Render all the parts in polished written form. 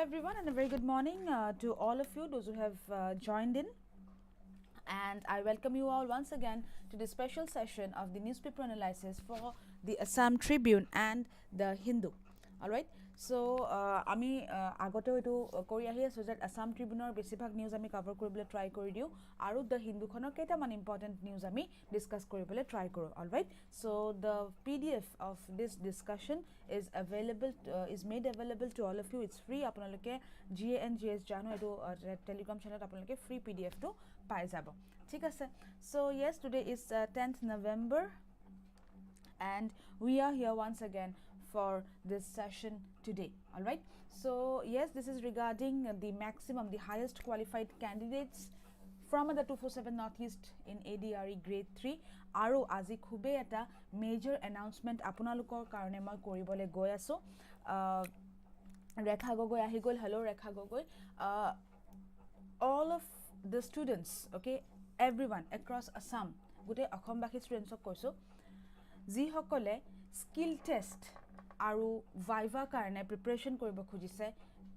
everyone, and a very good morning to all of you, those who have joined in. And I welcome you all once again to this special session of the newspaper analysis for the Assam Tribune and the Hindu. All right. So, আমি আগতে এটো কৰি আহি আছো যে Assam Tribuneৰ বেছিভাগ news আমি cover কৰিবলৈ ট্ৰাই কৰি দিও আৰু দ্য হিন্দুখনৰ কেইটামান ইম্পৰ্টেন্ট নিউজ আমি ডিসকাস কৰিবলৈ ট্ৰাই কৰো all right so the pdf of this discussion is made available to all of you. It's free. আপোনালোকে GNGS জানো এটো টেলিগ্ৰাম চেনেলত আপোনালোকে ফ্ৰী pdf টো পাই যাব ঠিক আছে so yes, today is 10th November and we are here once again for this session today. All right, so yes, this is regarding the highest qualified candidates from Adda247 Northeast in ADRE grade 3 aru aji khube eta major announcement apunalukor karone moi koribole goi aso Rekha Gogoi ahi gol. Hello Rekha Gogoi. All of the students, okay, everyone across Assam, gote Akhambaki students ok koiso ji hokole skill test আৰু viva কাৰণে preparation কৰিব খুজিছে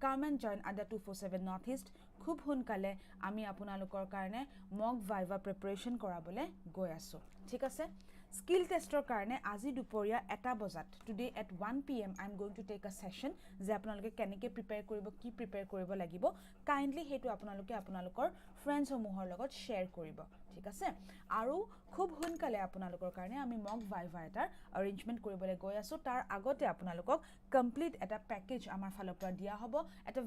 come and join Adda247 Northeast. খুব সোনকালে আমি আপোনালোকৰ কাৰণে মক viva preparation কৰাবলে গৈ আছো ঠিক আছে skill tester কাৰণে আজি দুপৰীয়া 1 বজাত today at 1 pm I am going to take a session যে আপোনালোকে কেনেকৈ প্ৰিপেয়াৰ কৰিব কি প্ৰিপেয়াৰ কৰিব লাগিব কাইন্ডলি হেতু আপোনালোকে আপোনালোকৰ ফ্ৰেন্ডছ সমূহৰ লগত শেয়াৰ কৰিব ঠিক আছে আৰু খুব সোনকালে আপোনালোকৰ কাৰণে আমি মক ভাইভা এটাৰ অৰেঞ্জমেন্ট কৰিবলৈ গৈ আছো তাৰ আগতে আপোনালোকক কমপ্লিট এটা প্যাকেজ আমাৰ ফালৰ পৰা দিয়া হ'ব এটা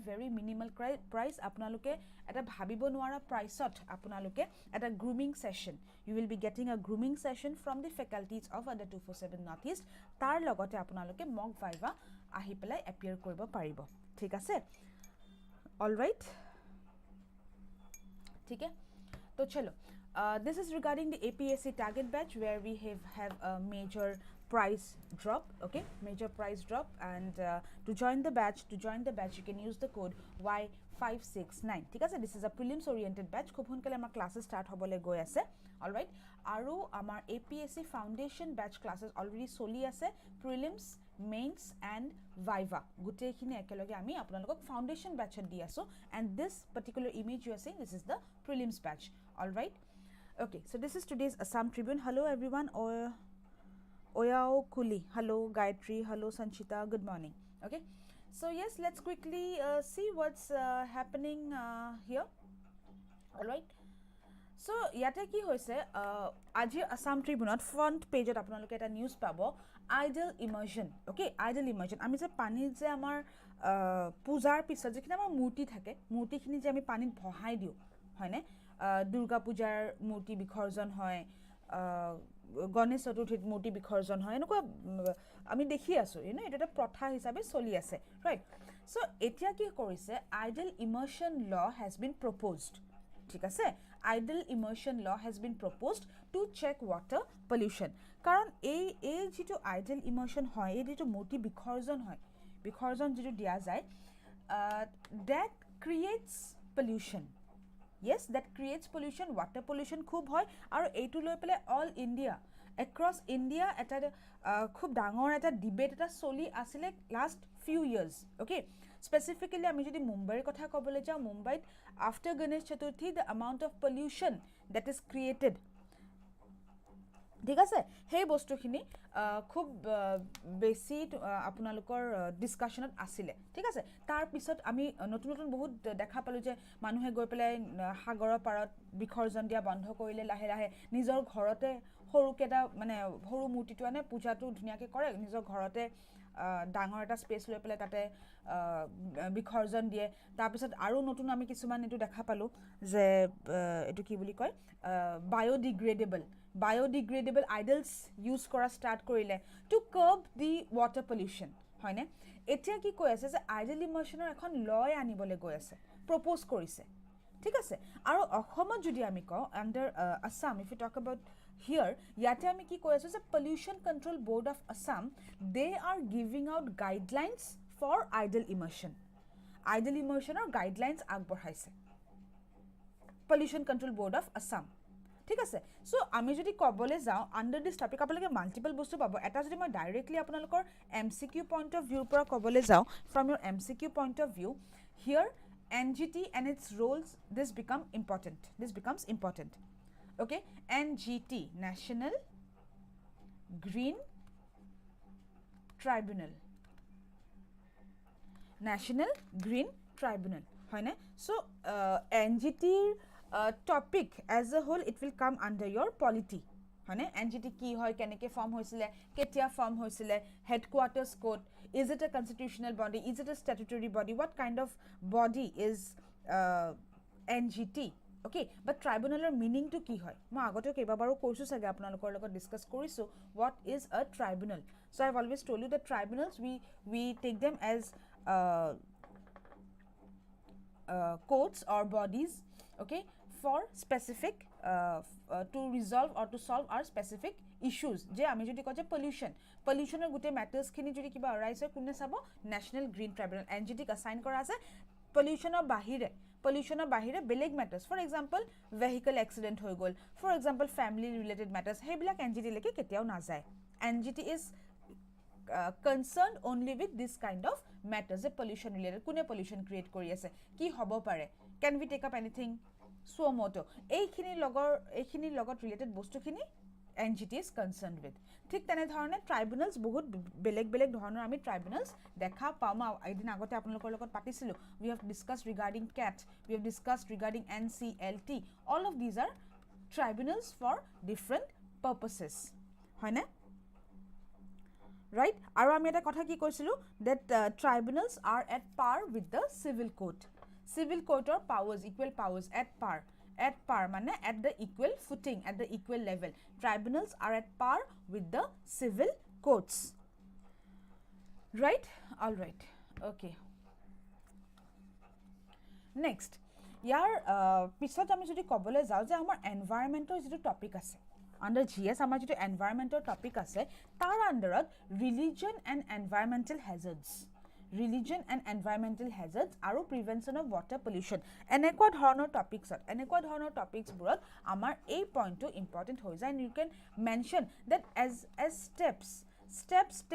very minimal price আপোনালোকে এটা ভাবিব নোৱাৰা প্ৰাইসত আপোনালোকে এটা grooming session you will be getting a grooming session from the faculties of Adda247 Northeast tar logote apunaloke mock viva ahi pelai appear koribo paribo thik ase all right thik hai to chalo this is regarding the APSC target batch where we have a major price drop, okay, major price drop and to join the batch you can use the code Y569 ঠিক আছে this is a prelims oriented batch খুব সোনকালে আমাৰ ক্লাसेस start হ'বলে গৈ আছে all right আৰু আমাৰ APSC foundation batch classes already চলি আছে prelims mains and viva গুটেখিনি একেলগে আমি আপোনালোকক foundation batch দি আছো and this particular image you are seeing this is the prelims batch all right okay so this is today's Assam Tribune. Hello everyone Oyao Kuli, hello Gayatri, hello Sanchita, good morning. Okay, so yes, let's quickly see what's happening here. All right, so yate ki hoise aji Assam Tribune front page at apnaloke eta news pabo idle immersion. Okay, idle immersion ami je pani je amar pujar pisot jekhina amar murti thake murti khini je ami panit bhahai diu hoyne Durga pujar murti bikhorjon hoy Ganesh চতুৰ্থীত মূৰ্তি বিসৰ্জন হয় এনেকুৱা আমি দেখি আছো এটা প্ৰথা হিচাপে চলি আছে ৰাইট সো এতিয়া কি কৰিছে আইডল ইমাৰ্শন ল has been proposed ঠিক আছে আইডল ইমাৰ্শন ল has been proposed to check water pollution কাৰণ এই যেটো আইডল ইমাৰ্শন হয় এই যেটো মূৰ্তি বিসৰ্জন হয় বিসৰ্জন যেটো দিয়া যায় that creates pollution. Yes, that creates pollution, water pollution khub hoy aru eitu loi pele all India across India eta khub dangor eta debate eta soli asile last few years. Okay, specifically ami jodi Mumbai kotha kobole ja Mumbai after Ganesh Chaturthi the amount of pollution that is created ঠিক আছে সেই বস্তুখিনি খুব বেছি আপোনালোকৰ ডিসকাশনত আছিল ঠিক আছে তাৰ পিছত আমি নতুন বহুত দেখা পালো যে মানুহে গৈ পেলাই সাগৰৰ পাৰত বিখৰ্জন দিয়া বন্ধ কৰিলে লাহে লাহে নিজৰ ঘৰতে সৰুকেটা মানে সৰু মূৰ্তিটো আনে পূজাটো ধুনিয়াকে কৰে নিজৰ ঘৰতে ডাঙৰ এটা স্পেস লৈ পেলাই তাতে বিখৰ্জন দিয়ে তাৰ পিছত আৰু নতুন আমি কিছুমান এটো দেখা পালো যে এটো কি বুলি কয় biodegradable idols use kora start korile to curb the water pollution hoine etia ki koi ase je idol immersion ekhon law anibole goi ase propose korise ঠিক আছে আৰু অসমত যদি আমি কও under Assam if you talk about here yate ami ki koi asu je pollution control board of Assam they are giving out guidelines for idol immersion or guidelines agborhaise pollution control board of Assam ঠিক আছে so আমি যদি কবলে যাও under this topic আপোনালোকে multiple বস্তু পাব এটা যদি মই ডাইৰেক্টলি আপোনালোকৰ এমসিকিউ পইণ্ট অফ ভিউৰ পৰা কবলে যাও from your MCQ point of view here NGT and its roles this becomes important okay NGT National Green Tribunal হয় না so NGT topic as a whole it will come under your polity হয় না NGT কি হয় কেনেকে form হৈছিলে কেতিয়া form হৈছিলে headquarters code is it a constitutional body is it a statutory body what kind of body is NGT okay but tribunaler meaning to ki hoy mo agote kebabaru koisu sage apnalokor logot discuss korisu what is a tribunal so I have always told you that tribunals we take them as courts or bodies okay for specific to resolve or to solve our specific issues je ami jodi koje pollution er gute matters khini jodi kiba arise kunne sabo national green tribunal NGT assign kora ase pollution bahire beleg matters for example vehicle accident hoy gol for example family related matters hebilak NGT leke ketiao na jay NGT is concerned only with this kind of matters the pollution related kune pollution create kori ase ki hobo pare can we take up anything so moto eikhini logot related bostu khini NGT is concerned with ঠিক তেনে ধৰণে ট্ৰাইব্যুনেলস বহুত বেলেগ ধৰণৰ আমি ট্ৰাইব্যুনেলস দেখা পাম এদিন আগতে আপোনালোকৰ লগত পাতিছিলো we have discussed regarding CAT we have discussed regarding NCLT all of these are tribunals for different purposes হয় না right আৰু আমি এটা কথা কি কৈছিলো that tribunals are at par with the civil court or powers equal powers at par mane at the equal footing at the equal level tribunals are at par with the civil courts right all right okay next yar pisot ami jodi kobole jao je amar environmental jitu topic ase under GS amar jitu environmental topic ase tar underot religion and environmental hazards aru prevention of water pollution enekwa dhornor topics burat amar ei point to important hoy jay and you can mention that as steps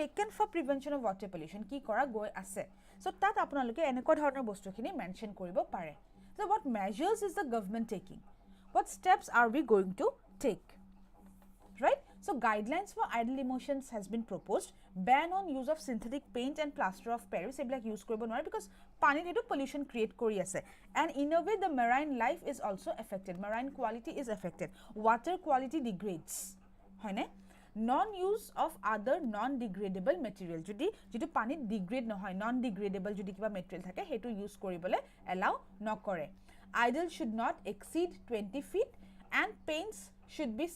taken for prevention of water pollution ki kora goi ase so tat apnaloke enekwa dhornor bostu khini mention koribo pare so what measures is the government taking what steps are we going to take right so guidelines for idle emissions has been proposed ban on use of synthetic paint and plaster of paris eblak use koribo nore because pani etu pollution create kori ase and in a way the marine life is also affected marine quality is affected water quality degrades hoine non use of other non degradable material jodi jitu pani degrade no hoy non degradable jodi kiba material thake hetu use koribole allow nokore idle should not exceed 20 feet and paints should be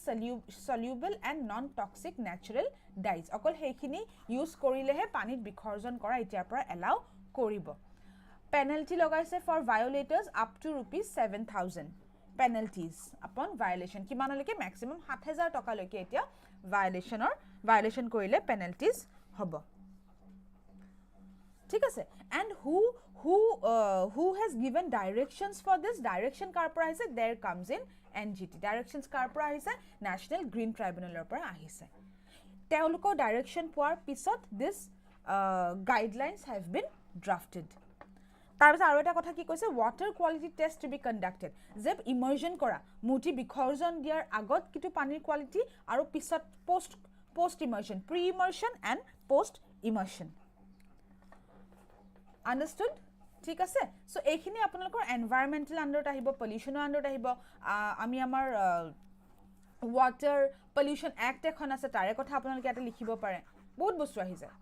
soluble and non toxic natural dyes okol hekhini use korilehe panit bikhorjon kora etiar pora allow koribo penalty lagaise for violators up to ₹7,000 penalties upon violation kimanoleke maximum 7000 taka loke etia violation korile penalties hobo ঠিক আছে and who has given directions for this direction kar pora aise there comes in NGT directions kar pora ahise national green tribunal er pora ahise teoloko direction poar pisot this guidelines have been drafted tar aru eta kotha ki koise water quality test to be conducted jeb immersion kora muti bikhorjon diar agot kitu panir quality aru pisot post immersion pre immersion and post immersion understood ঠিক আছে so এইখিনি আপোনালোকৰ এনভায়ৰনমেন্টাল আন্ডাৰত আহিব পলিউশনৰ আন্ডাৰত আহিব আমি আমাৰ water pollution act এখন আছে তাৰে কথা আপোনালোকে এটা লিখিব পাৰে বহুত বস্তু আহি যায়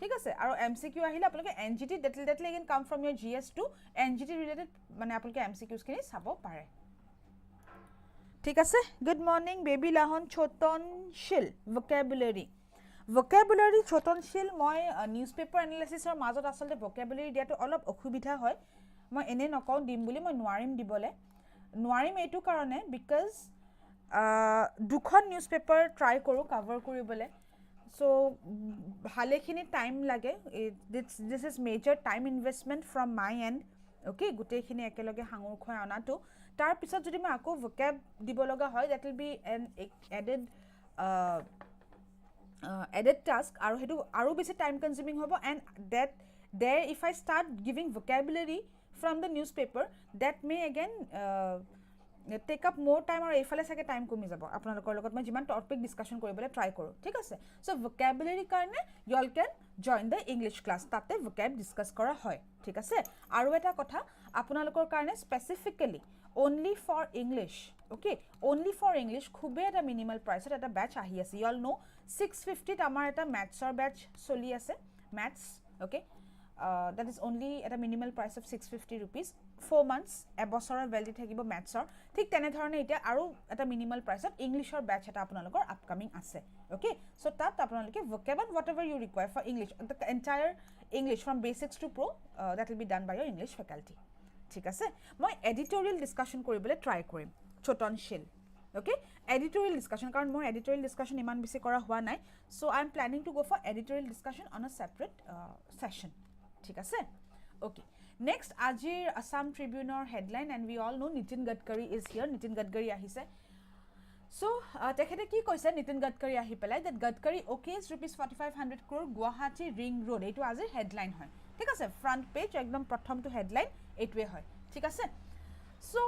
ঠিক আছে আৰু এমসিকিউ আহিলে আপোনালোকে এনজিটি ডেটেল এগেইন কাম from your GS to NGT related মানে আপোনালোকে এমসিকিউজ খিনি চাব পাৰে ঠিক আছে good morning baby Lahon ছোটনশিল vocabulary chotonshil moi newspaper analysis or মাজত আসলে vocabulary দিয়াটো অলপ অসুবিধা হয় মই এনে নকও দিম বুলি মই নোৱাৰিম এটো কাৰণে because দুখন newspaper try কৰো cover কৰিবলে so হালেখিনি টাইম লাগে this is major time investment from my end okay গুটেখিনি একেলগে হাঙুৰ খয় আনাটো তাৰ পিছত যদি মই আকৌ vocab দিব লগা হয় that will be an added task আৰু হেতু আৰু বেছি time consuming হ'ব and that there if I start giving vocabulary from the newspaper that may again take up more time or efale sake time komi jabo apnalokor logot moi jiman topic discussion koribole try koru thik ase so vocabulary karone you all can join the English class tate vocab discuss kora hoy thik ase aru eta kotha apnalokor karone specifically only for English okay only for English khube eta minimal price eta batch ahi ase you all know 650 ta amar eta maths or batch soli ase maths okay that is only at a minimal price of 650 rupees 4 months এবছৰৰ validity থাকিব mathsৰ ঠিক তেনে ধৰণে এটা আৰু এটা minimal price of Englishৰ batch এটা আপোনালোকৰ upcoming আছে okay so তাত আপোনালোকে vocab and whatever you require for English the entire English from basics to pro that will be done by your English faculty ঠিক আছে মই editorial discussion কৰিবলৈ try কৰিম ছোটনশীল okay editorial discussion কাৰণ মোৰ editorial discussion ইমান বেছি কৰা হোৱা নাই so I am planning to go for editorial discussion on a separate session ঠিক আছে okay next ajir Assam Tribune or headline and we all know Nitin Gadkari is here Nitin Gadkari ahise so tekhete ki koise Nitin Gadkari ahi pelai that Gadkari okays rupees 4500 crore Guwahati ring road etu ajir headline hoy ঠিক আছে front page ekdom prothom to headline etwe hoy ঠিক আছে so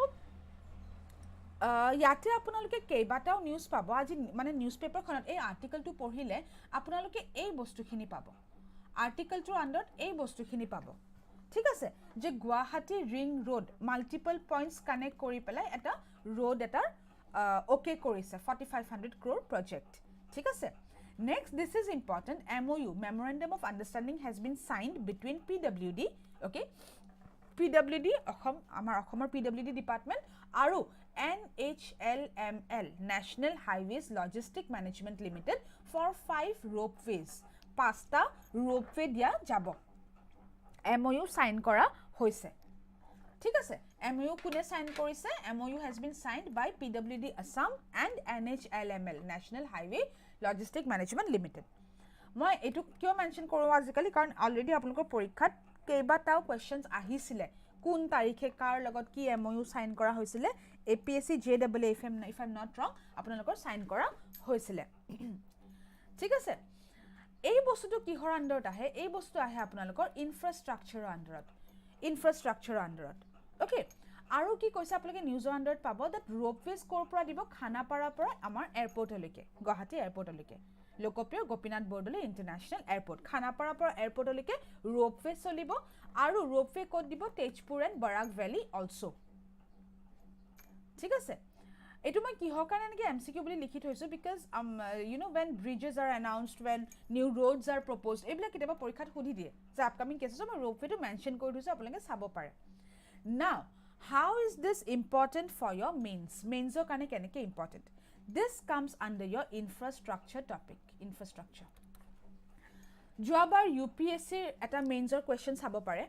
ইয়াতে আপোনালোকে কেইবাটাও news পাব আজি মানে নিউজপেপাৰ খনত এই আৰ্টিকেলটো পঢ়িলে আপোনালোকে এই বস্তুখিনি পাব আৰ্টিকেলটোৰ আন্ডাৰত এই বস্তুখিনি পাব ঠিক আছে যে Guwahati ring road multiple points connect কৰি পেলাই এটা ৰোড এটা ওকে কৰিছে 4500 crore project ঠিক আছে next this is important MOU memorandum of understanding has been signed between PWD okay PWD আমাৰ অসমৰ PWD department আৰু NHLML National Highways Logistic Management Limited for 5 ropeways pasta ropeway dia jabo MOU sign kora hoise ঠিক আছে MOU কোনে sign কৰিছে MOU has been signed by PWD Assam and NHLML National Highway Logistic Management Limited মই এটু কিয় mention কৰো আজিকালি কাৰণ অলৰেডি আপোনালোকৰ পৰীক্ষাত কেইবাটাও কোৱেশ্চনস আহিছিলে কোন তাৰিখে কাৰ লগত কি MOU সাইন কৰা হৈছিলে APSC JAA if I'm not wrong আপোনালোকৰ সাইন কৰা হৈছিলে ঠিক আছে এই বস্তুটো কিহৰ আন্ডাৰত আহে এই বস্তু আহে আপোনালোকৰ ইনফ্ৰাষ্ট্ৰাকচাৰৰ আন্ডাৰত ওকে আৰু কি কৈছে আপোনালোকে নিউজৰ আন্ডাৰত পাব that ropeways কৰ পৰা দিব খানাপাৰাৰ পৰা আমাৰ এয়াৰপৰ্টলৈকে গুৱাহাটী এয়াৰপৰ্টলৈকে লোকপ্ৰিয় গোপীনাথ বৰদলৈ ইন্টাৰনেশ্যনেল এয়াৰপৰ্ট খানাপাৰাৰ পৰা এয়াৰপৰ্টলৈকে ৰোপৱে চলিব আৰু ৰোপৱে ক'ত দিব Tezpur and Barak valley also ঠিক আছে এটু মই কিহৰ কাৰণে নেকি MCQ বুলি লিখি থৈছো because you know when bridges are announced when new roads are proposed এইবিলাক কেতিয়াবা পৰীক্ষাত সুধি দিয়ে যে আপকামিং কেসেছ মই ৰোপৱেটো মেনশন কৰি দিছো আপোনালোকে চাব পাৰে now how is this important for your mainsৰ কাৰণে কেনেকৈ important this comes under your infrastructure topic infrastructure যোৱাবাৰ UPSC এটা মেইনছৰ কোৱেশ্চন চাব পাৰে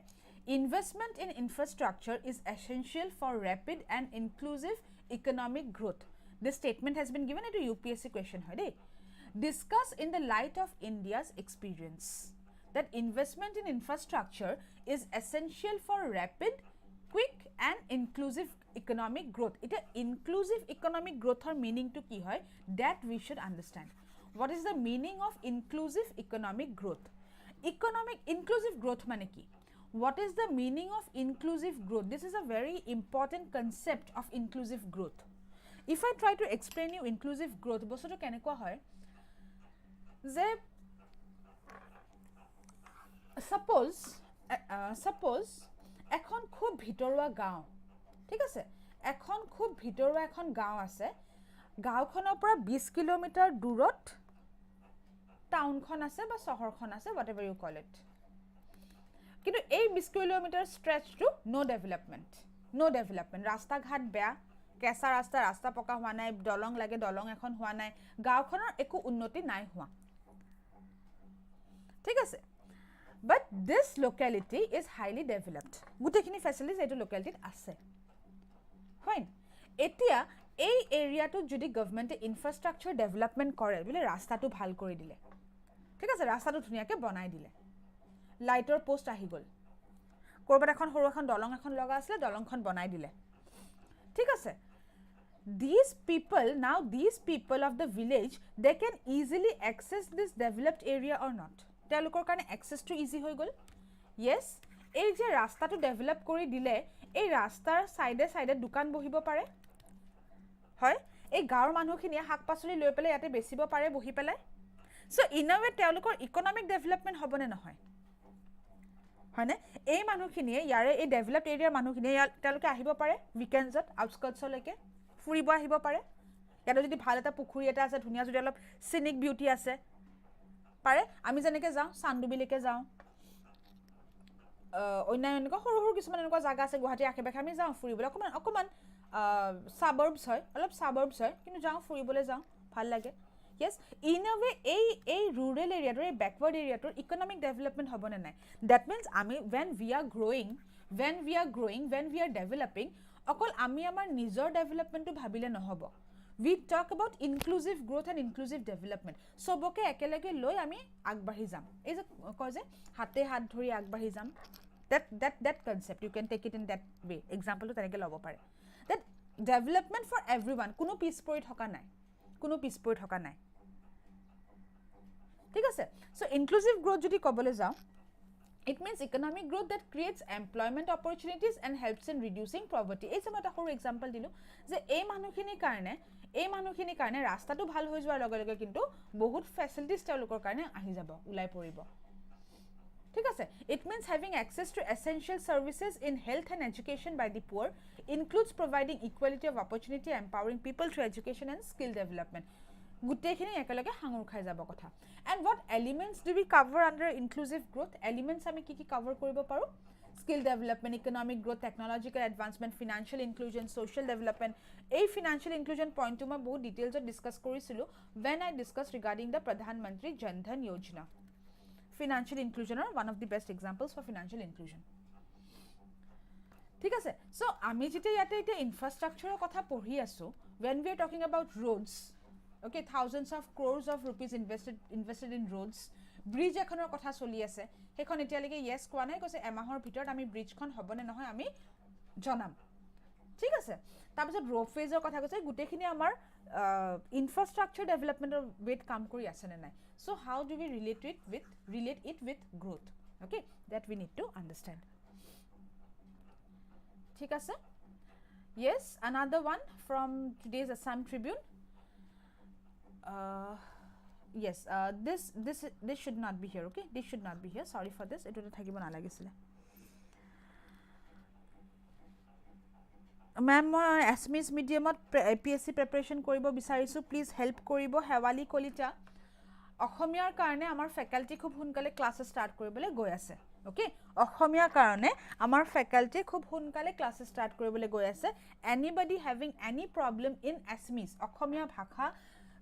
investment in infrastructure is essential for rapid and inclusive economic growth this statement has been given to UPSC question hoy dey discuss in the light of India's experience that investment in infrastructure is essential for rapid quick and inclusive economic growth it inclusive economic growth or meaning to ki hoy that we should understand what is the meaning of inclusive economic growth inclusive growth mane ki what is the meaning of inclusive growth this is a very important concept of inclusive growth if I try to explain you inclusive growth bostoto kenekwa hoy je suppose এখন খুব ভিতৰুৱা গাঁও ঠিক আছে এখন খুব ভিতৰুৱা এখন গাঁও আছে গাঁওখনৰ পৰা 20 কিলোমিটাৰ দূৰত টাউনখন আছে বা চহৰখন আছে whatever you call it কিন্তু এই 20 কিলোমিটাৰ স্ট্ৰেচটো নো ডেভেলপমেন্ট ৰাস্তা ঘাট বেয়া কেঁচা ৰাস্তা পকা হোৱা নাই দলং লাগে দলং এখন হোৱা নাই গাঁওখনৰ একো উন্নতি নাই হোৱা ঠিক আছে but this locality is highly developed gutekhini facilities etu locality ase fine etia ei area to jodi government infrastructure development kore bile rasta tu bhal kori dile ঠিক আছে rasta tu dhuniya ke banai dile lighter post ahi gol korbat ekhon horu ekhon dolong ekhon loga asle dolong khon banai dile ঠিক আছে these people of the village they can easily access this developed area or not তেওঁলোকৰ কাৰণে access to easy হৈ গল yes এই যে ৰাস্তাটো develop কৰি দিলে এই ৰাস্তাৰ সাইডে দোকান বহিব পাৰে হয় এই গাঁৱৰ মানুহখিনিয়ে শাকপাচলি লৈ পেলাই ইয়াতে বেচিব পাৰে বহি পেলাই সো ইন আ ওয়ে তেওঁলোকৰ ইকোনমিক ডেভেলপমেন্ট হ'বনে নহয় হয়নে এই মানুহখিনিয়ে ইয়াৰে এই ডেভেলপড এৰিয়াৰ মানুহখিনিয়ে তেওঁলোকে আহিব পাৰে উইকেণ্ডছত আউটস্কাৰ্টছলৈকে ফুৰিব আহিব পাৰে ইয়াতে যদি ভাল এটা পুখুৰী এটা আছে ধুনীয়া যদি অলপ সিনিক বিউটি আছে পাৰে আমি যেনেকে যাওঁ চান্দুবিলৈকে যাওঁ অন্যান্য সৰু কিছুমান এনেকুৱা জায়গা আছে গুৱাহাটী আশেপাশে আমি যাওঁ ফুৰিবলৈ অকমান সাবৰ্বস হয় অলপ সাবৰ্বস হয় কিন্তু যাওঁ ফুৰিবলৈ যাওঁ ভাল লাগে yes in a way a rural area or a backward area to economic development hobone nai that means ami when we are growing when we are developing okol ami amar nijor development to bhabile nohobo we talk about inclusive growth and inclusive development soboke ekelege loi ami agbahi jam ei je ko je hate hat dhori agbahi jam that concept you can take it in that way example to tanike lobo pare that development for everyone kuno peace point hoka nai ঠিক আছে so inclusive growth যদি কবলে যাও it means economic growth that creates employment opportunities and helps in reducing poverty এই যে এটা সৰু example দিলো যে এই মানুহখিনি কাৰণে ৰাস্তাটো ভাল হৈ যোৱাৰ লগে লগে কিন্তু বহুত ফেসিলিটিজ তেওঁলোকৰ কাৰণে আহি যাব উলাই পৰিব ঠিক আছে it means having access to essential services in health and education by the poor includes providing equality of opportunity empowering people through education and skill development গুটেখিনি একেলগে হাঙুৰ খাই যাব কথা and what elements do we cover under inclusive growth elements আমি কি cover কৰিব পাৰো skill development economic growth technological advancement financial inclusion social development এই financial inclusion point to মই বহুত ডিটেইলস ডিসকাস কৰিছিলো when I discussed regarding the pradhan mantri jan dhan yojana financial inclusion are one of the best examples for financial inclusion ঠিক আছে so আমি যেতে ইয়াতে এটা ইনফ্ৰাস্ট্ৰাকচাৰৰ কথা পঢ়ি আছো when we are talking about roads okay thousands of crores of rupees invested in roads bridge এখনৰ কথা চলি আছে হেখন এতিয়ালৈকে yes কোৱা নাই কৈছে এমাহৰ ভিতৰত আমি ব্ৰিজখন হবনে নহয় আমি জনাম ঠিক আছে তাৰপিছত ৰোড ফেজৰ কথা কৈছে গুটেখিনি আমাৰ ইনফ্ৰাষ্ট্ৰাকচাৰ ডেভেলপমেন্টৰ ৱেট কাম কৰি আছে নে নাই so how do we relate it with growth okay that we need to understand ঠিক আছে yes another one from today's Assam Tribune yes this should not be here okay this should not be here sorry for this it would thakibo na lagisile ma'am moi Assamese medium APSC preparation koribo bisarisu please help koribo hewali kolita অসমীয়াৰ কাৰণে আমাৰ faculty খুব হুনকালে class start কৰিবলে গৈ আছে okay অসমীয়াৰ কাৰণে আমাৰ ফ্যাকাল্টি খুব হুনকালে ক্লাস স্টাৰ্ট কৰিবলে গৈ আছে anybody having any problem in Assamese অসমীয়া ভাষা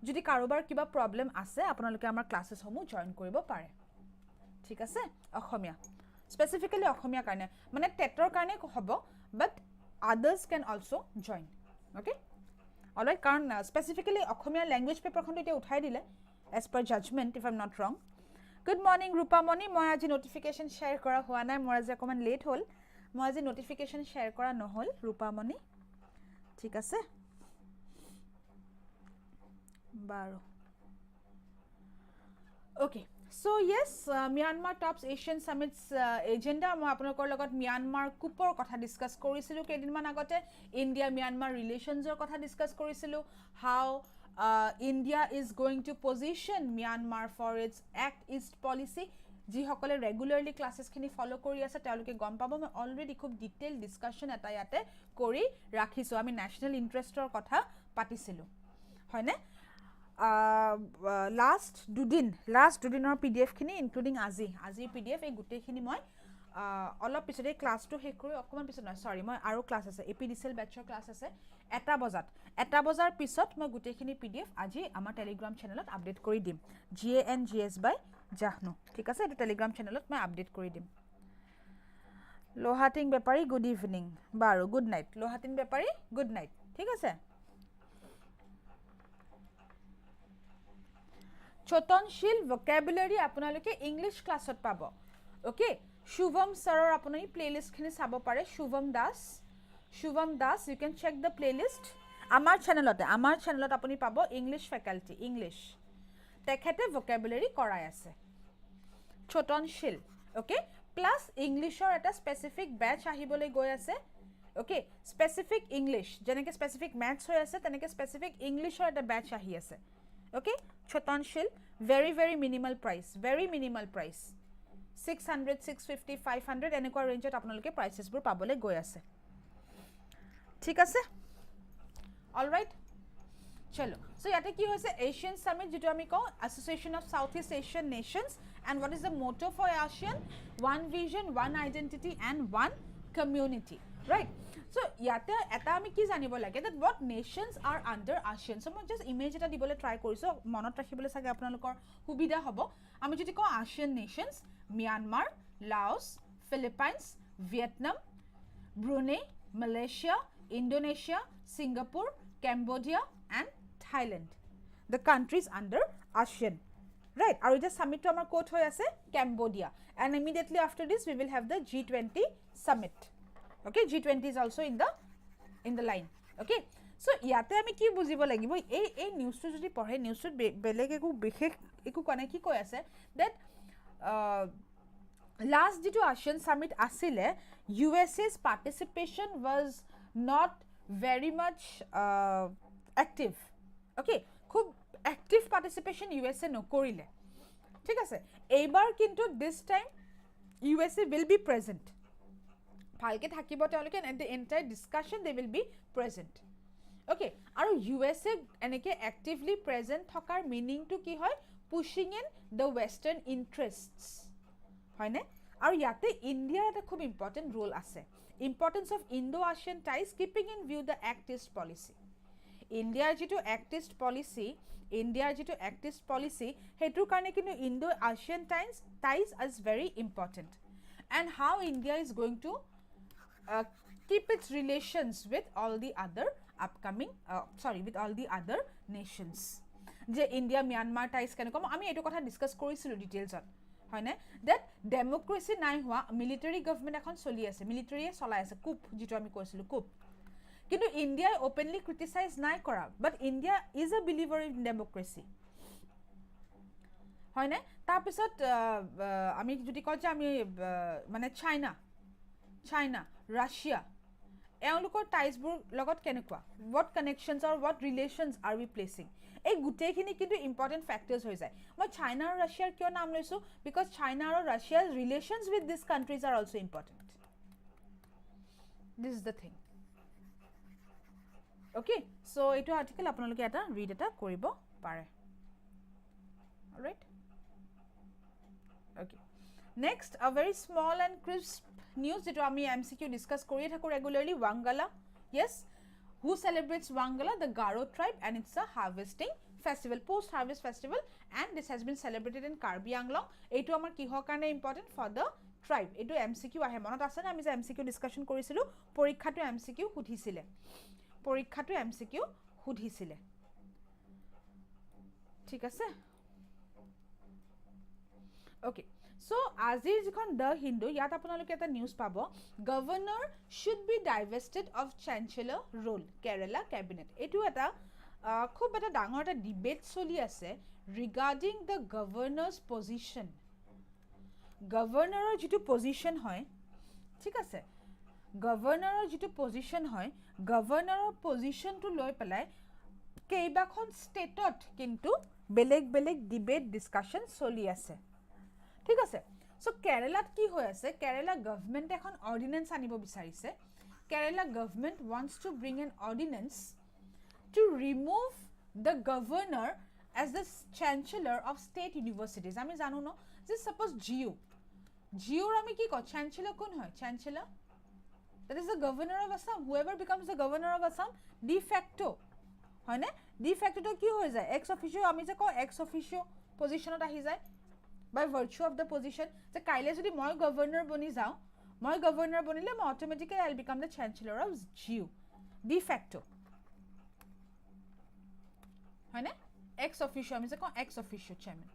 যদি কাৰোবাৰ কিবা প্ৰবলেম আছে আপোনালোকে আমাৰ ক্লাसेस সমূহ জয়েন কৰিব পাৰে ঠিক আছে অসমীয়া স্পেসিফিক্যালি অসমীয়া কাৰণে মানে টেটৰ কাৰণে হ'ব বাট others can also join okay alright কাৰণ স্পেসিফিক্যালি অসমীয়া ল্যাঙ্গুৱেজ পেপাৰখন এতিয়া উঠাই দিলে as per judgment if I'm not wrong good morning Rupamoni মই আজি নোটিফিকেশন শেয়ার কৰা হোৱা নাই মই আজি অকমান লেট হল মই আজি নোটিফিকেশন শেয়াৰ কৰা নহল Rupamoni ঠিক আছে baro okay so yes Myanmar tops Asian summits agenda মই আপোনালোকৰ লগত Myanmar কুপৰ কথা ডিসকাস কৰিছিলো কেইদিনমান আগতে India Myanmar relationsৰ কথা ডিসকাস কৰিছিলো how India is going to position Myanmar for its Act East policy ji hokole regularly classes khini follow kori ase তেওঁলোকে গম পাব মই অলৰেডি খুব ডিটেইল ডিসকাশন এটা ইয়াতে কৰি ৰাখিছো আমি ন্যাশনাল ইন্টাৰেষ্টৰ কথা পাতিছিলো হয়নে last দুদিনৰ PDF খিনি including আজি PDF এই গুটে খিনি মই অলপ পিছতে ক্লাস টু শেষ কৰি অকমান পিছত নহয় সৰি মই আৰু ক্লাস আছে APDCL বেটচৰ ক্লাস আছে এটা বজাৰ পিছত মই গুটে খিনি PDF আজি আমাৰ টেলিগ্ৰাম চেনেলত আপডেট কৰি দিম GANGS by Jahnu ঠিক আছে এটা টেলিগ্ৰাম চেনেলত মই আপডেট কৰি দিম লোহাটিং বেপাৰী গুড ইভিনিং বাৰু গুড নাইট লোহাটিং বেপাৰী গুড নাইট ঠিক আছে চতনশীল vocabulary আপোনালোকে ইংলিশ ক্লাছত পাব ওকে শুভম সৰৰ আপুনি প্লেলিষ্ট খিনি চাব পাৰে Shubham Das Shubham Das, you can check the playlist. Amar channelot apuni pabo English faculty, English. Tekhete vocabulary korai ase. Choton Shil, okay? Plus English or at a specific batch ahibole goi ase. Okay, specific English. Jeneke specific maths hoy ase, teneke specific English or at a batch ahi ase. Okay? Choton Shil, very very minimal price, very minimal price. 600, 650, 500 enekwa range at apnaloke prices bur pabole goi ase. ঠিক আছে all right chalo so yate ki hoise Asian Summit jitu ami ko Association of Southeast Asian Nations and what is the motto for ASEAN? One vision, one identity and one community, right? So yate eta ami ki janibo lage that what nations are under ASEAN. So mo just image eta dibole try koriso monot rakhibole sage apnalokor subida hobo. Ami jodi ko ASEAN nations: Myanmar, Laos, Philippines, Vietnam, Brunei, Malaysia, Indonesia, Singapore, Cambodia and Thailand. The countries under ASEAN, right? Are we just summit to our quote hoy ase Cambodia, and immediately after this we will have the G20 summit. Okay, G20 is also in the line. Okay, so yate ami ki bujibo lagibo ei news to jodi pore news to belege ku bishek eku kone ki koi ase that last jitu ASEAN summit asile USA's participation was not very much active. Okay, khub active participation USA no korile. ঠিক আছে এইবাৰ কিন্তু this time USA will be present. ভালকে থাকিব তেওঁলোকে and the entire discussion they will be present. Okay, আৰু USA এনেকে actively present থকাৰ meaning to কি হয়? Pushing in the western interests. হয়নে? আৰু ইয়াতে ইণ্ডিয়াৰ এটা খুব important role আছে. Importance of Indo-ASEAN ties, keeping in view the Act East policy. India's jitu Act East policy, hetu karone kintu Indo-ASEAN ties is very important. And how India is going to keep its relations with all the other with all the other nations. Je India Myanmar ties kane kom ami eto kotha discuss korisilu details on. হয়নে that democracy নাই হোৱা military government এখন চলি আছে military চলাই আছে coup যেটো আমি কৈছিলো coup কিন্তু ইন্ডিয়া openly criticize নাই কৰা but India is a believer in democracy হয়নে তাৰ পিছত আমি যদি কওঁ যে আমি মানে চাইনা ৰাছিয়া এওঁলোকৰ টাইজবোৰ লগত কেনেকুৱা what connections or what relations are we placing এই গুটেখিনি কিন্তু important factors হৈ যায় মই চাইনা আৰু ৰাছিয়াৰ কিয় নাম লৈছো because China আৰু Russia's relations with these countries are also important. This is the thing. Okay, so eto article আপোনালোকে এটা read এটা কৰিব পাৰে. All right, okay, next a very small and crisp news যেটো আমি MCQ discuss কৰি থাকো regularly. Wangala, yes, who celebrates Wangala? The Garo tribe, and it's a harvesting festival, post harvest festival, and this has been celebrated in Karbi Anglong. Eto amar kihor karone important for the tribe. Eto MCQ ahe monot ase na ami je MCQ discussion korisilu porikha to MCQ hudhisile ঠিক আছে okay so azir jikhon the Hindu yat apunaloke eta news pabo governor should be divested of chancellor role Kerala cabinet etu eta খুব এটা ডাঙৰ এটা debate চলি আছে regarding the governor's position. গভৰ্ণৰৰ যেটো position হয় ঠিক আছে গভৰ্ণৰৰ যেটো পজিশন হয় গভৰ্ণৰৰ পজিশনটো লৈ পেলাই কেইবাখন ষ্টেটত কিন্তু বেলেগ বেলেগ ডিবেট ডিসকাশন চলি আছে ঠিক আছে সো কেৰালাত কি হৈ আছে কেৰালা গভৰ্ণমেন্ট এখন অৰ্ডিনেন্স আনিব বিচাৰিছে Kerala government wants to bring an ordinance to remove the governor as the chancellor of state universities. আমি জানো ন যে suppose GU আমি কি কয় chancellor কোন হয় chancellor that is the governor of Assam. Whoever becomes the governor of Assam de facto হয় না de facto to কি হৈ যায় ex officio আমি যে কয় ex officio positionত আহি যায় by virtue of the position যে কাইলে যদি মই governor বনি যাও মই governor বনিলে মই automatically I'll become the chancellor of GU de facto হয় না ex officio আমি যে কয় ex officio chairman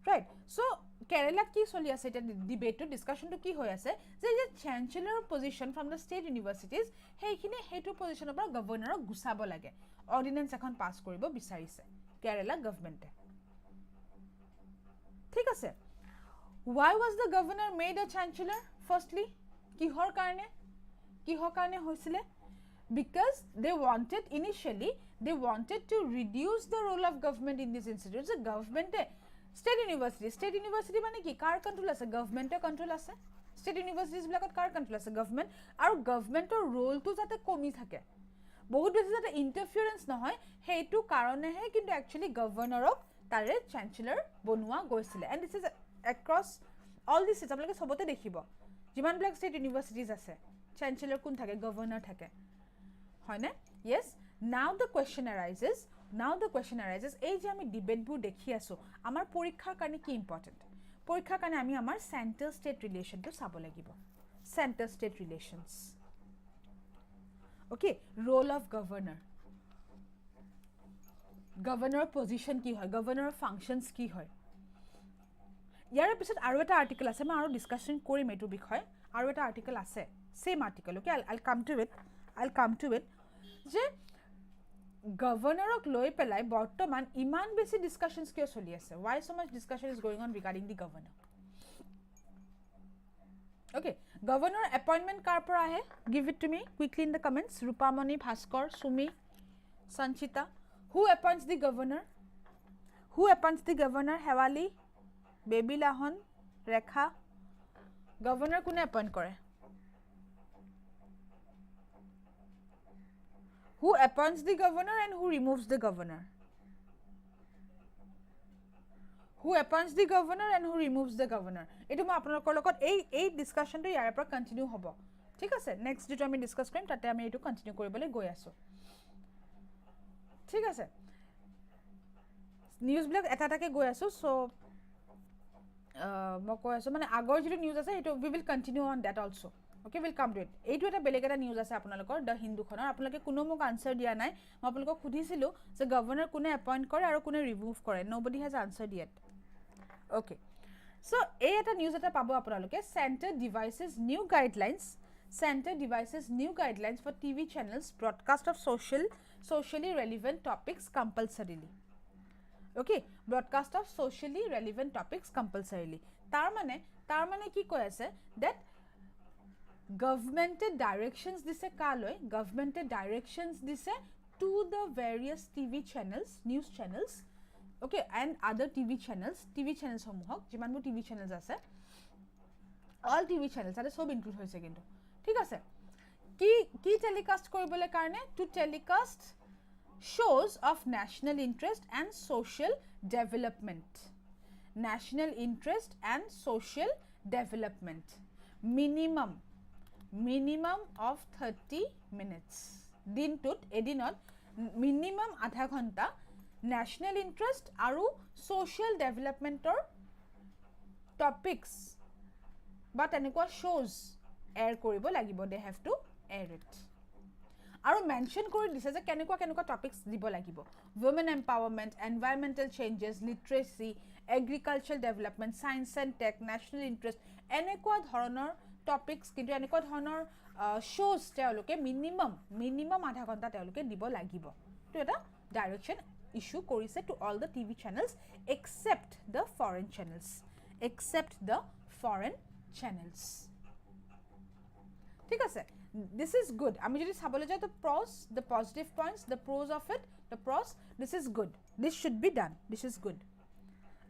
right? So Kerala ki choli ase eta debate to discussion to ki hoy ase je chancellor position from the state universities heikhine hetu position par governor gusabo lage ordinance ekhon pass koribo bisarise Kerala government thik ase why was the governor made a chancellor firstly kihor karone hoisile because they wanted initially they wanted to reduce the role of government in these institutes the government state university mane ki car control ase government control ase state universities blakot car control ase government aru government or role to jate komi thake bahut beshi jate interference nohoy heitu karone he kintu actually governor ok tare chancellor bonua goisile and this is across all these states aplake sobote dekhibo jiman blak state universities ase chancellor kun thake governor thake hoy na yes now the question arises ei je ami debate bu dekhi aso amar porikhar karone ki important porikhar karone ami amar center state relation to sabo lagibo center state relations okay role of governor position ki hoy governor functions ki hoy yar episode aru eta article ase ma aru discussion korim etu bikhoy aru eta article ase same article okay I'll come to it je governor ok loi pelai bortoman iman besi discussions kyo choli ase why so much discussion is going on regarding the governor okay governor appointment kar par ahe give it to me quickly in the comments Rupamani Bhaskar Sumi Sanchita who appoints the governor Hewali Baby Lahon Rekha governor kune appoint kore who appoints the governor and who removes the governor etu ma apnalokor logot ei discussion to yar par continue hobo thik ase next jeto ami discuss korim tate ami etu continue koribole goi aso thik ase news blog eta take goi aso so mo ko aso mane agor jeto news ase etu we will continue on that also okay we'll come to it eitu eta belegeta news ase apnalokor the hindu khonor apnaloke kuno mok answer dia nai ma apnalok khudisilu je governor kune appoint kore aru kune remove kore nobody has answered yet okay so eta news eta pabo apnaloke center devices new guidelines for TV channels broadcast of socially relevant topics compulsorily okay broadcast of socially relevant topics compulsorily tar mane ki koi ase that government directions dise kaloi government directions dise to the various TV channels news channels okay and other TV channels homuhok jiman bu TV channels ase all TV channels are sob include hoise kintu thik ase ki telecast koribole karone to telecast shows of national interest and social development minimum of 30 minutes dintut edinot minimum adha ghonta national interest aru social development or topics but enekwa shows air koribo lagibo they have to air it aru mention kori dise je kenekwa topics dibo lagibo women empowerment environmental changes literacy agricultural development science and tech national interest enekwa dharonor topics kintu enekwa dharonor shows teoloke minimum adha ghonta teoloke dibo lagibo to eta direction issue korise to all the TV channels except the foreign channels ঠিক আছে this is good আমি যদি sabole jay to pros the positive points the pros of it the pros this is good this should be done this is good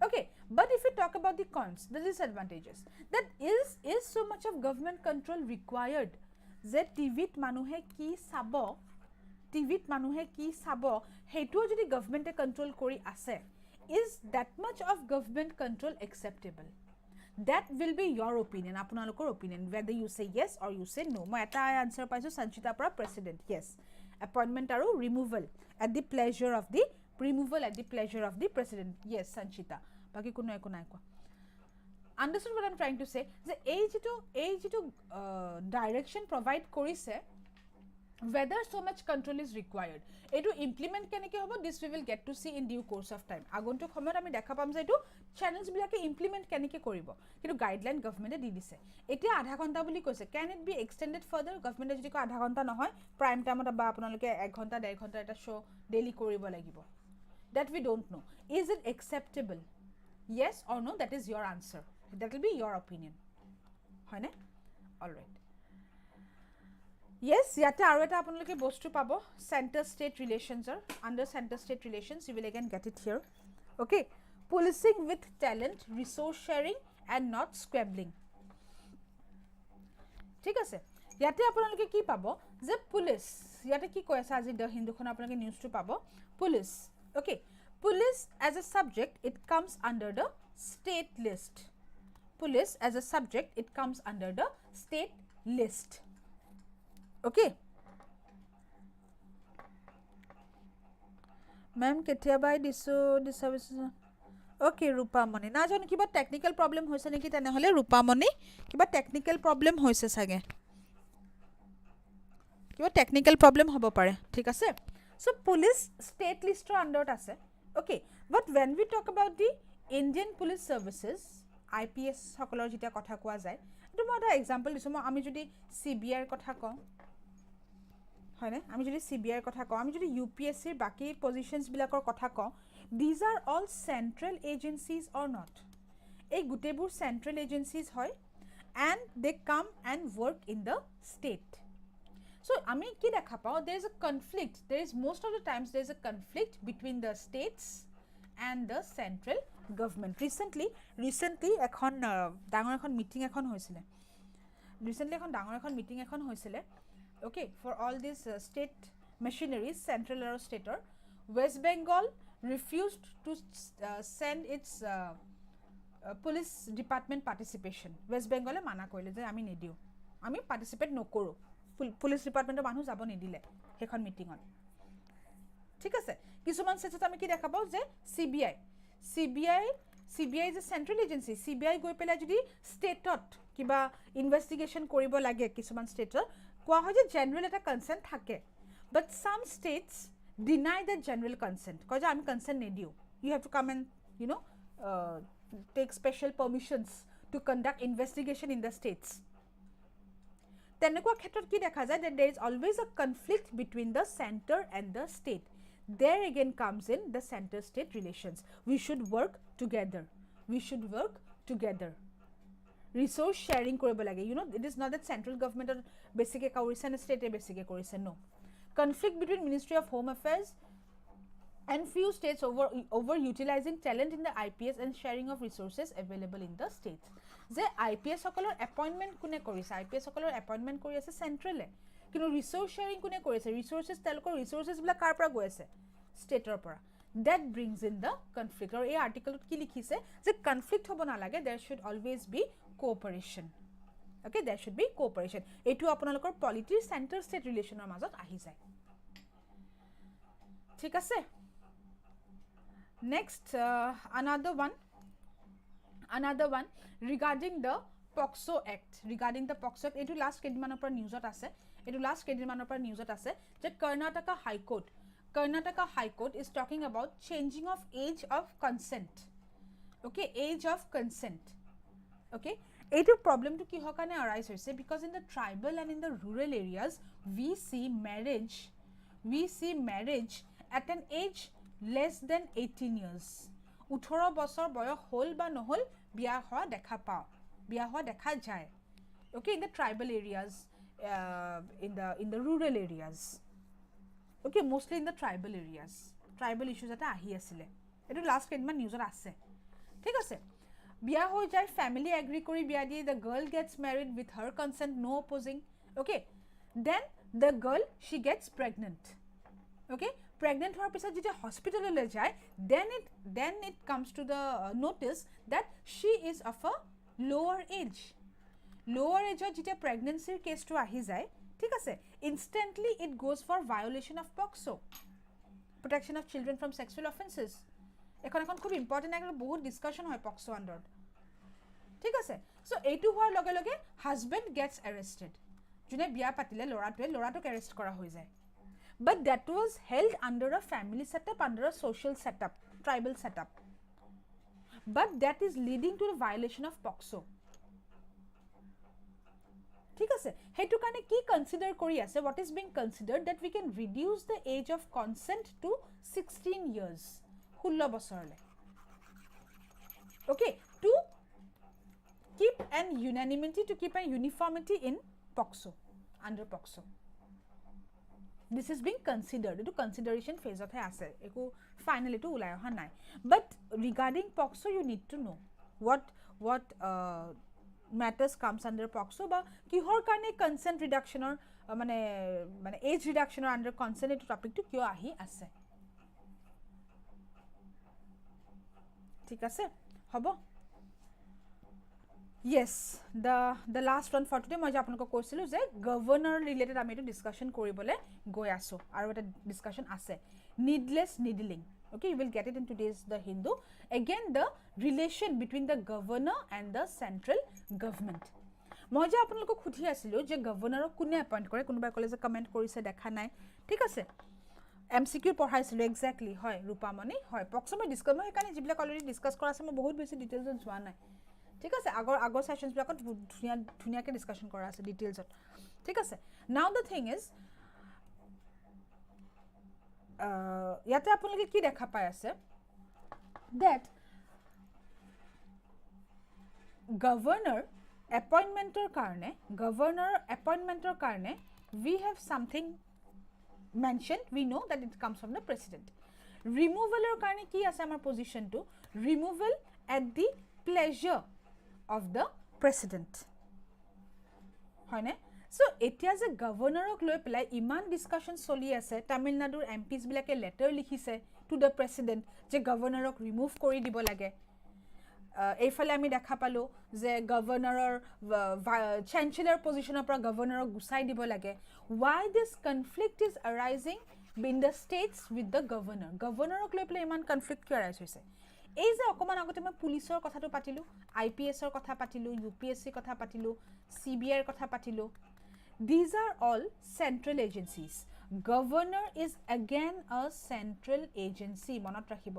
okay but if we talk about the cons the disadvantages that is so much of government control required je TV t manuhe ki sabo hetu jodi government control kori ase is that much of government control acceptable that will be your opinion apnalokor opinion whether you say yes or you say no ma eta answer paisu Sanchita para president yes appointment aru removal at the pleasure of the president yes Sanchita baki kuno ekonai kwa understand what I'm trying to say the age to direction provide korise whether so much control is required. Etu implement keneke hobo, this we will get to see in due course of time. Agontok homoyot ami dekha pam je etu channels bilake implement keneke koribo, kintu guideline government e di dise. Etia adha ghonta boli koise, can it be extended further? Government e jodi ko adha ghonta nohoy, prime time ot ba apunaloke 1 ghonta 1.5 ghonta eta show daily koribo lagibo. That we don't know. Is it acceptable? Yes or no? That is your answer. That will be your opinion. Hoy ne? All right. Yes, yata aru eta apunaloke bostu pabo, CentreState Relations or under CentreState Relations, you will again get it here. Okay, policing with talent, resource sharing and not squabbling. ঠিক আছে, ইয়াতে আপোনালোকে কি পাব যে police, ইয়াতে কি কৈ আছে আজি দ্য হিন্দুখন আপোনালোকে নিউজটো পাব, police. Okay, police as a subject, it comes under the state list. Police as a subject, it comes under the state list. Okay. Ma'am, ketia by this services. Okay, Rupamani. Na jano kiba technical problem hoise neki tane hole Rupamani kiba technical problem hoise sage. Kiba technical problem hobo pare. Thik ase. So police state list under ase. Okay, but when we talk about the Indian police services, IPS hokolor jita kotha koa jay, etu moi eta example disu, moi ami jodi CBI kotha ko, hoy ne, ami jodi CBI kotha ko, ami jodi UPSC er baki positions bilakor kotha ko, these are all central agencies or not? Ei gutebur central agencies hoy and they come and work in the state. So ami ki dekha pao, there is a conflict, there is most of the times there is a conflict between the states and the central government. Recently ekhon dangor ekhon meeting ekhon hoisile, okay, for all these state machineries, central or state or West Bengal refused to send its police department participation. West Bengal e mana koile je ami nediu, ami participate nokoru, police department er manu jabo nedile hekhon meeting on. ঠিক আছে, কিছুমান সেটত আমি কি দেখা পাও যে CBI is a central agency. CBI গৈ পেলা যদি স্টেটত কিবা ইনভেস্টিগেশন কৰিব লাগে, কিছুমান স্টেটৰ কোৱা হয় যে জেনাৰেল এটা কনসেন্ট থাকে, but some states deny the general consent, কয় যে আমি consent নেদিও, you have to come and take special permissions to conduct investigation in the states. তেনেকুৱা ক্ষেত্ৰত কি দেখা যায় that there is always a conflict between the center and the state. There again comes in the center-state relations. We should work together. Resource sharing koribo lage. You know, it is not that central government or basic korise and state basic korise. No. Conflict between Ministry of Home Affairs and few states over utilizing talent in the IPS and sharing of resources available in the states. যে IPS সকলৰ appointment কোনে কৰিছে, IPS সকলৰ appointment কৰি আছে central e, কিন্তু resource sharing কোনে কৰিছে, resources telকৰ resources bila কাৰ পৰা গৈ আছে, stateৰ পৰা. That brings in the conflict. আৰু এই article কি লিখিছে যে conflict হ'ব না লাগে, there should always be cooperation. Okay, there should be cooperation. এটো আপোনালোকৰ polity center state relationৰ মাজত আহি যায়. ঠিক আছে, next another one regarding the POXO Act. Etu last kedmanor par newsot ase, je Karnataka High Court is talking about changing of age of consent. Okay, age of consent. Okay, etu problem to ki hokane arise hoise because in the tribal and in the rural areas we see marriage at an age less than 18 years. 18 বছৰ বয়স হল বা নহল বিয়া হোৱা দেখা যায়. Okay, in the tribal areas, in the rural areas. Okay, mostly in the tribal areas. Tribal issues eta ahi asile. Etu last kedman newsot ase. ঠিক আছে, বিয়া হৈ যায়, family agree কৰি বিয়া দিয়ে, the girl gets married with her consent, no opposing. Okay, then the girl, she gets pregnant. Okay, pregnant hoar pisat jete hospital le jay, then it comes to the notice that she is of a lower age jete pregnancy case to ahi jay, ঠিক আছে, instantly it goes for violation of POXO, protection of children from sexual offenses. এখন খুব important একটা বহুত discussion হয় POXO under, ঠিক আছে. So এইটো হোৱাৰ লগে লগে husband gets arrested, যোনে বিয়া পাতিলে লৰাটোক এৰেষ্ট কৰা হৈ যায় but that was held under a family setup under a social setup tribal setup but that is leading to the violation of POCSO ঠিক আছে হেতু কানে কি কনসিডার কৰি আছে what is being considered that we can reduce the age of consent to 16 years 16 বছৰলে okay to keep an unanimity to keep an uniformity in POCSO under POCSO this is being considered to consideration phase of ase eku finally to ulai ha nai but regarding POCSO you need to know what matters comes under POCSO ba kihor karne consent reduction or mane age reduction or under consent etu topic to kyo ahi ase ঠিক আছে hobo yes the last one for today মই যে আপোনাক কৈছিলো যে governor related আমি এটো discussion কৰিবলে গৈ আছো আৰু এটা ডিসকাশন আছে needless needling okay you will get it in today's the Hindu again the relation between the governor and the central government মই যে আপোনাক খুঠি আছিলো যে গভৰ্ণৰক কোনে এপইন্ট কৰে কোনোবা কলেজে কমেন্ট কৰিছে দেখা নাই ঠিক আছে MCQ পঢ়াইছিলো এক্স্যাক্টলি হয় ৰূপামণি হয় POCSO মই ডিসকাস মই কানে জিবিলাক অলৰেডি ডিসকাস কৰা আছে মই বহুত বেছি ডিটেইলছ যোৱা নাই ঠিক আছে আগৰ সেশনস বিলাকত ধুনিয়াকে ডিসকাশন কৰা আছে ডিটেইলছত ঠিক আছে নাও দ্য থিং ইজ ইয়াতে আপোনালোকে কি দেখা পাই আছে that governor appointmentor karne we have something mentioned we know that it comes from the president removal karne ki ase amar position to removal at the pleasure of the president hoine so etia je governor ok loi pelai iman discussion soli ase Tamil Nadu MPs bilake letter likhise to the president je governor ok remove kori dibo lage ei fale ami dekha palo je governor chancellor position opra governor ok gusai dibo lage why this conflict is arising in the states with the governor ok loi pelai iman conflict ki arise hoise এই যে অকমান আগতে মই পুলিশৰ কথাটো পাতিলো IPS ৰ কথা পাতিলো UPSC কথা পাতিলো CBI ৰ কথা পাতিলো these are all central agencies governor is again a central agency মনত ৰাখিব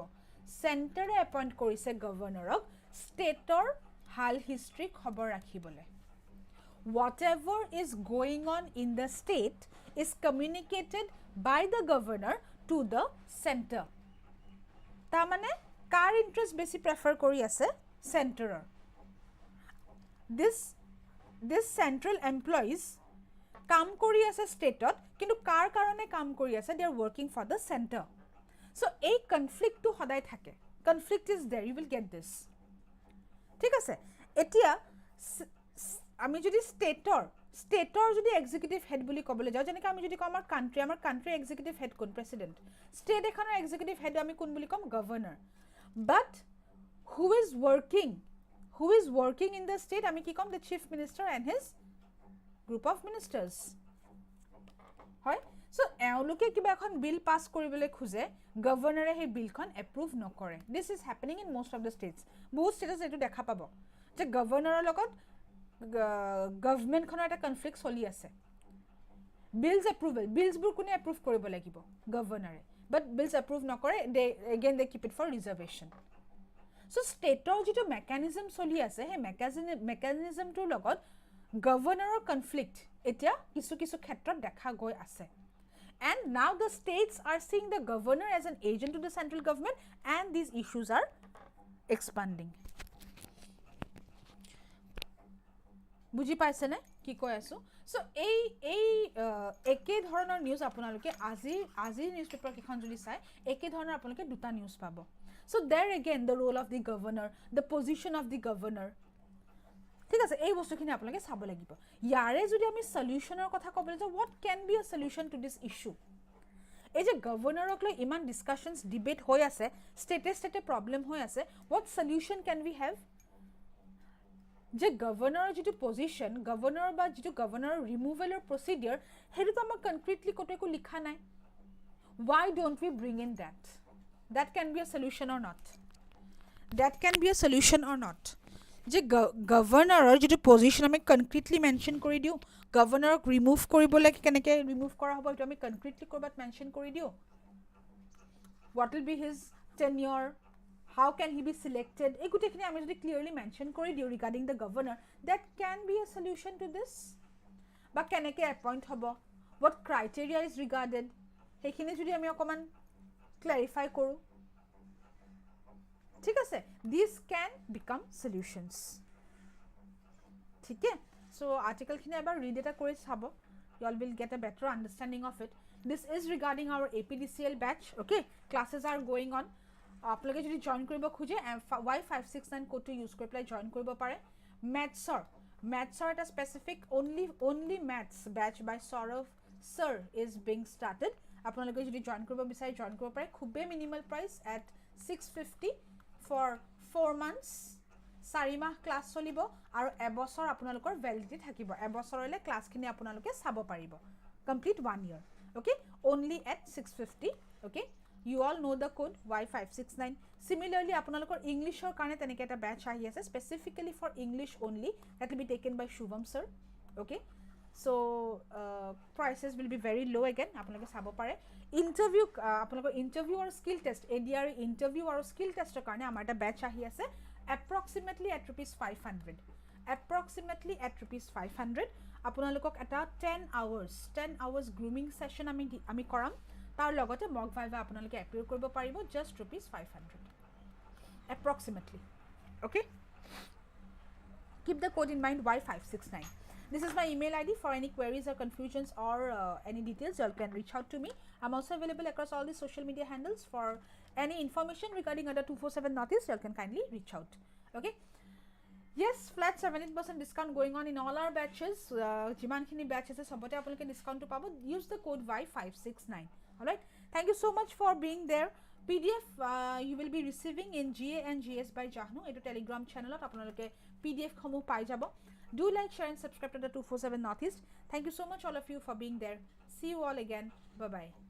সেন্টাৰে এপইন্ট কৰিছে গভৰ্ণৰক ষ্টেটৰ হাল হিষ্ট্ৰি খবৰ ৰাখিবলে whatever is going on in the state is communicated by the governor to the center ta mane car interest basi prefer kori ase center this central employees kam kori ase state ot kintu car karone kam kori ase they are working for the center so a conflict to hodai thake conflict is there you will get this ঠিক আছে এতিয়া আমি যদি স্টেটৰ যদি executive head বুলি কবলে যাও যেনেকৈ আমি যদি কম আমাৰ কান্ট্ৰি এক্সিকিউটিভ হেড কোন প্ৰেসিডেন্ট স্টেট এখনৰ এক্সিকিউটিভ হেড আমি কোন বুলি কম governor but who is working in the state ami ki kom the chief minister and his group of ministers hoy so eoloke kiba ekhon bill pass koribole khuje governor he bill khon approve nokore this is happening in most of the states bahut states etu dekha pabo je governor logot government khon eta conflict soli ase bills bur kune approve koribo lagibo governor but bills approve nokore they keep it for reservation so state or jito mechanism soli ase he mechanism to logot governor conflict etia kisu khetrot dekha goi ase and now the states are seeing the governor as an agent to the central government and these issues are expanding বুজি পাইছে নে কি কৈ আছো so এই একে ধৰণৰ news আপোনালোকে আজি নিউজপেপাৰ কিখন যদি চাই একে ধৰণৰ আপোনালোকে দুটা নিউজ পাব so there again the role of the governor the position of the governor ঠিক আছে এই বস্তুখিনি আপোনালোকে চাব লাগিব ইয়াৰে যদি আমি সলিউশনৰ কথা ক'বলৈ যাও what can be a solution to this issue এই যে গভৰ্ণৰক লৈ ইমান ডিসকাশনস ডিবেট হৈ আছে ষ্টেটে প্ৰবলেম হৈ আছে what solution can we have যে গভৰ্ণৰৰ যেটো পজিশন গভৰ্ণৰ বা যেটো গভৰ্ণৰৰ ৰিমুভেলৰ প্ৰসিডিউৰ হেতু তো আমাৰ কনক্ৰিটলি কতেকো লিখা নাই why don't we bring in that can be a solution or not যে গভৰ্ণৰৰ যেটো পজিশন আমি কনক্ৰিটলি মেনশন কৰি দিও গভৰ্ণৰক ৰিমুভ কৰিবলৈ কেনেকৈ ৰিমুভ কৰা হ'ব এটো আমি কনক্ৰিটলি কৰবাত মেনশন কৰি দিও what will be his tenure how can he be selected এই গুটেখিনি আমি যদি ক্লিয়াৰলি মেনশন কৰি দিও regarding the governor that can be a solution to this বা কেনেকৈ এপইন্ট হ'ব what criteria is regarded হেখিনি যদি আমি অকমান ক্লাৰিফাই কৰো ঠিক আছে these can become solutions ঠিক আছে so article খিনি এবাৰ ৰিড এটা কৰি চাব you all will get a better understanding of it this is regarding our APDCL batch okay classes are going on আপোনালোকে যদি জয়েন কৰিব খোজে Y569 কোডটো ইউজ কৰি প্লাই জয়েন কৰিব পাৰে mathsৰ এটা specific only maths batch by Saurav sir is being started আপোনালোকে যদি জয়েন কৰিব বিচাৰে জয়েন কৰিব পাৰে খুবে minimal price at 650 for 4 months 4 মাহ ক্লাস চলিব আৰু এবছৰ আপোনালোকৰ ভ্যালিডিটি থাকিব এবছৰলে ক্লাসখিনি আপোনালোকে চাব পাৰিব complete 1 year okay only at 650 okay you all know the code Y569 similarly আপোনালোকৰ ইংলিশৰ কাৰণে তেনেকৈ এটা ব্যাচ আহি আছে specifically for English only that will be taken by Shubham sir okay so prices will be very low again আপোনালোকে চাব পাৰে interview আপোনালোকৰ interview or skill test ADR interview or skill tester কাৰণে আমাৰ এটা ব্যাচ আহি আছে approximately at ₹500 approximately at ₹500 আপোনালোকক এটা 10 hours grooming session আমি কৰাম তাৰ লগতে mock viva আপোনালোকে এপ্লাই কৰিব পাৰিব just ₹500 approximately okay keep the code in mind Y569 this is my email ID for any queries or confusions or any details you all can reach out to me I'm also available across all the social media handles for any information regarding Adda247 notice you all can kindly reach out okay yes flat 70% discount going on in all our batches jiman khini batches sobote apnaloke discount to pabo use the code Y569 all right thank you so much for being there PDF you will be receiving in GA and GS by Jahnu eto telegram channel ot apnaloke PDF khomu pai jabo do like share and subscribe to the 247 Northeast thank you so much all of you for being there see you all again bye bye